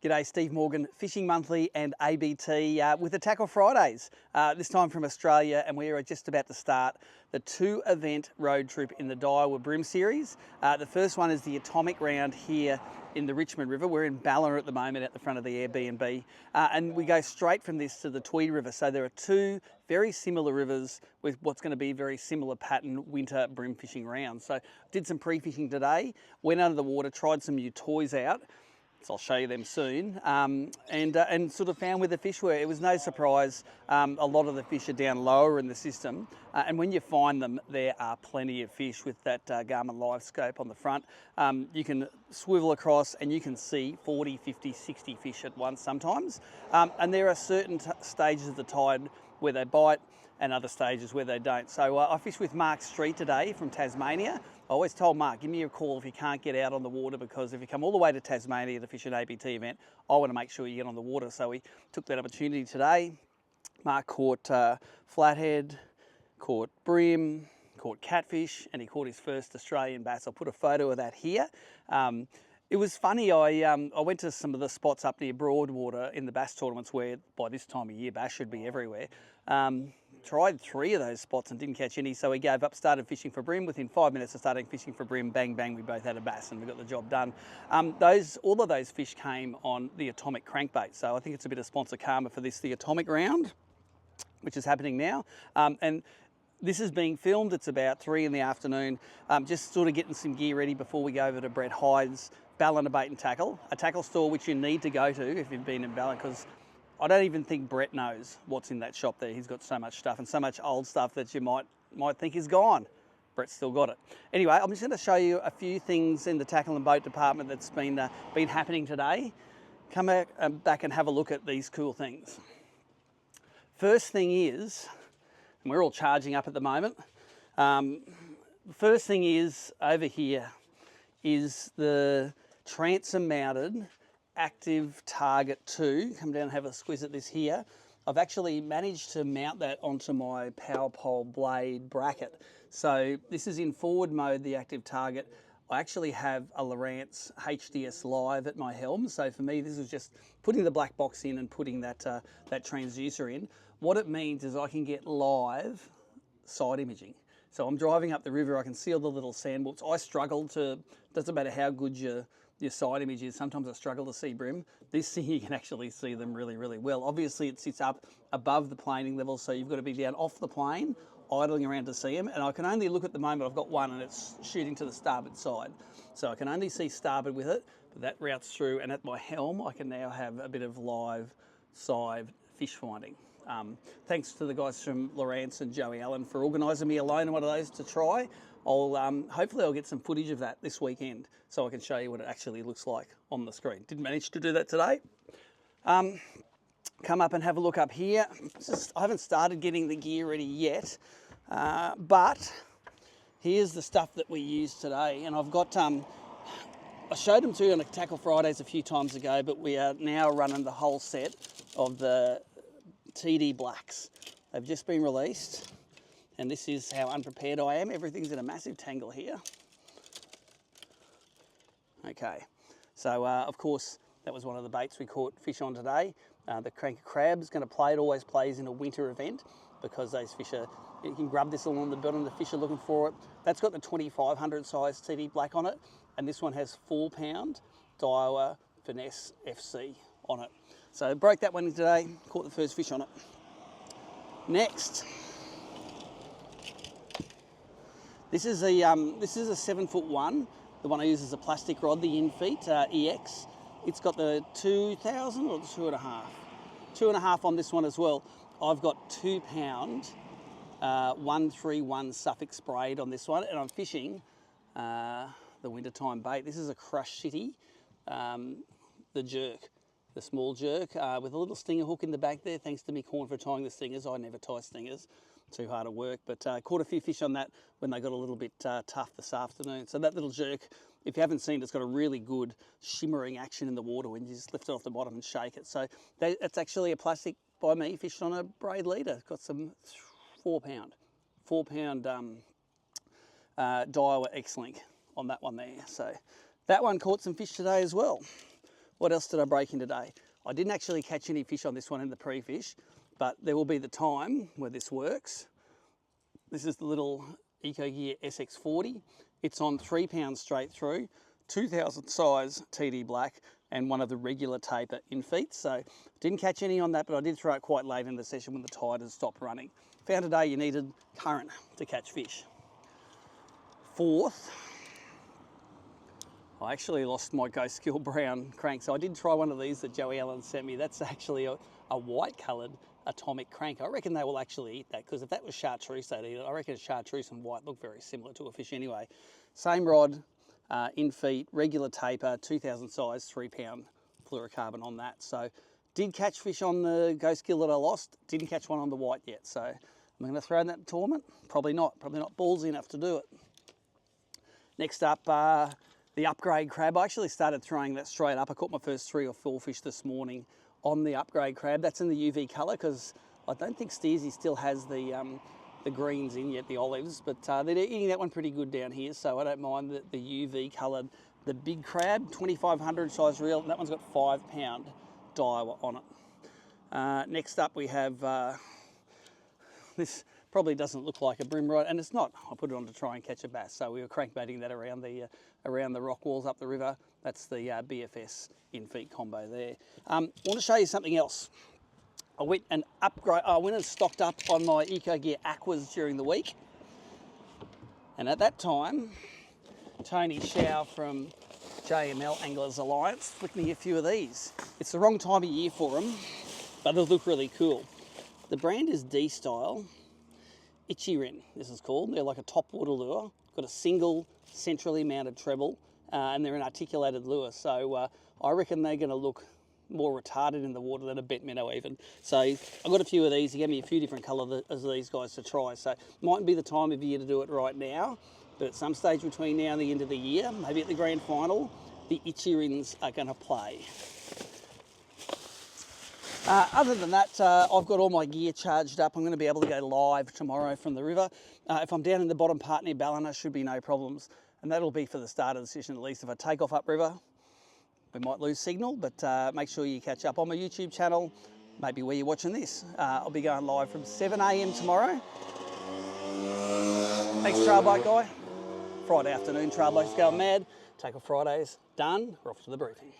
G'day, Steve Morgan, Fishing Monthly and ABT with the Tackle Fridays, this time from Australia, and we are just about to start the 2-event road trip in the Daiwa BREAM series. The first one is the Atomic Round here in the Richmond River. We're in Ballina at the moment at the front of the Airbnb, and we go straight from this to the Tweed River. So there are two very similar rivers with what's going to be a very similar pattern winter bream fishing rounds. So did some pre-fishing today, went under the water, tried some new toys out. So I'll show you them soon, and sort of found where the fish were. It was no surprise, a lot of the fish are down lower in the system, and when you find them, there are plenty of fish with that Garmin Live Scope on the front. You can swivel across and you can see 40, 50, 60 fish at once sometimes, and there are certain stages of the tide where they bite and other stages where they don't. So I fished with Mark Street today from Tasmania. I always told Mark, give me a call if you can't get out on the water, because if you come all the way to Tasmania to fish an ABT event, I want to make sure you get on the water. So we took that opportunity today. Mark caught flathead, caught bream, caught catfish, and he caught his first Australian bass. I'll put a photo of that here. It was funny, I went to some of the spots up near Broadwater in the bass tournaments where by this time of year bass should be everywhere. Tried 3 of those spots and didn't catch any, so we gave up, started fishing for bream. Within 5 minutes of starting fishing for bream, bang, bang, we both had a bass and we got the job done. All of those fish came on the Atomic crankbait, so I think it's a bit of sponsor karma for this, the Atomic Round, which is happening now. And this is being filmed. It's about 3 in the afternoon, just sort of getting some gear ready before we go over to Brett Hyde's Ballina Bait and Tackle, a tackle store which you need to go to if you've been in Ballina, because I don't even think Brett knows what's in that shop there. He's got so much stuff and so much old stuff that you might think is gone. Brett's still got it. Anyway, I'm just going to show you a few things in the tackle and boat department that's been happening today. Come back and have a look at these cool things. First thing is, and we're all charging up at the moment, the first thing is over here is the transom mounted Active Target 2. Come down and have a squiz at this here. I've actually managed to mount that onto my power pole blade bracket. So this is in forward mode, the Active Target. I actually have a Lowrance HDS Live at my helm. So for me, this is just putting the black box in and putting that transducer in. What it means is I can get live side imaging. So I'm driving up the river, I can see all the little sandbooks. I struggle to, doesn't matter how good your side image is, sometimes I struggle to see bream. This thing, you can actually see them really, really well. Obviously it sits up above the planing level, so you've got to be down off the plane, idling around to see them. And I can only look at the moment, I've got one and it's shooting to the starboard side. So I can only see starboard with it, but that routes through, and at my helm, I can now have a bit of live side fish finding. Thanks to the guys from Lowrance and Joey Allen for organising me a loan one of those to try. Hopefully I'll get some footage of that this weekend so I can show you what it actually looks like on the screen. Didn't manage to do that today. Come up and have a look up here. I haven't started getting the gear ready yet, but here's the stuff that we used today. And I've got, I showed them to you on the Tackle Fridays a few times ago, but we are now running the whole set of the TD Blacks. They've just been released. And this is how unprepared I am. Everything's in a massive tangle here. Okay, so of course, that was one of the baits we caught fish on today. The cranker crab is going to play. It always plays in a winter event because those fish are, you can grab this along the bottom, the fish are looking for it. That's got the 2500 size TD Black on it. And this one has 4-pound Daiwa Finesse FC on it. So I broke that one today, caught the first fish on it. Next, this is a 7-foot one. The one I use is a plastic rod, the Infeet EX. It's got the 2000 or the 2.5. 2.5 on this one as well. I've got 2-pound 131 Suffolk sprayed on this one, and I'm fishing the wintertime bait. This is a Crush City, the jerk. The small jerk with a little stinger hook in the back there, thanks to me corn for tying the stingers. I never tie stingers, too hard to work, but caught a few fish on that when they got a little bit tough this afternoon. So that little jerk, if you haven't seen it, it's got a really good shimmering action in the water when you just lift it off the bottom and shake it. So it's actually a plastic by me, fished on a braid leader. It's got some 4-pound Daiwa X-Link on that one there. So that one caught some fish today as well. What else did I break in today? I didn't actually catch any fish on this one in the pre-fish, but there will be the time where this works. This is the little EcoGear SX40. It's on 3 pounds straight through, 2000 size TD black, and one of the regular taper in feet. So didn't catch any on that, but I did throw it quite late in the session when the tide had stopped running. Found today you needed current to catch fish. Fourth, I actually lost my Ghost Skill brown crank. So I did try one of these that Joey Allen sent me. That's actually a white coloured atomic crank. I reckon they will actually eat that, because if that was chartreuse, they'd eat it. I reckon chartreuse and white look very similar to a fish anyway. Same rod, in feet, regular taper, 2000 size, 3 pound fluorocarbon on that. So did catch fish on the Ghost Gill that I lost. Didn't catch one on the white yet. So I'm going to throw in that tournament. Probably not ballsy enough to do it. Next up, the upgrade crab. I actually started throwing that straight up. I caught my first 3 or 4 fish this morning on the upgrade crab. That's in the UV colour, because I don't think Steersy still has the greens in yet, the olives, but they're eating that one pretty good down here, so I don't mind the UV coloured. The big crab, 2500 size reel, that one's got 5 pound Daiwa on it. Next up we have, this probably doesn't look like a bream rod, and it's not. I put it on to try and catch a bass, so we were crankbaiting that around the rock walls up the river. That's the BFS in feet combo there. I want to show you something else. I went and stocked up on my EcoGear Aquas during the week. And at that time, Tony Shao from JML Anglers Alliance flicked me a few of these. It's the wrong time of year for them, but they look really cool. The brand is D-Style Ichirin, this is called. They're like a top water lure. Got a single centrally mounted treble, and they're an articulated lure. So I reckon they're going to look more retarded in the water than a bent minnow even. So I've got a few of these. He gave me a few different colours of these guys to try. So mightn't be the time of year to do it right now, but at some stage between now and the end of the year, maybe at the grand final, the Ichirins are going to play. Other than that, I've got all my gear charged up. I'm going to be able to go live tomorrow from the river. If I'm down in the bottom part near Ballina, should be no problems. And that'll be for the start of the session at least. If I take off upriver, we might lose signal, but make sure you catch up on my YouTube channel, maybe where you're watching this. I'll be going live from 7 AM tomorrow. Thanks, Trail Bike Guy. Friday afternoon, Trail Bike's going mad. Take off Fridays, done. We're off to the briefing.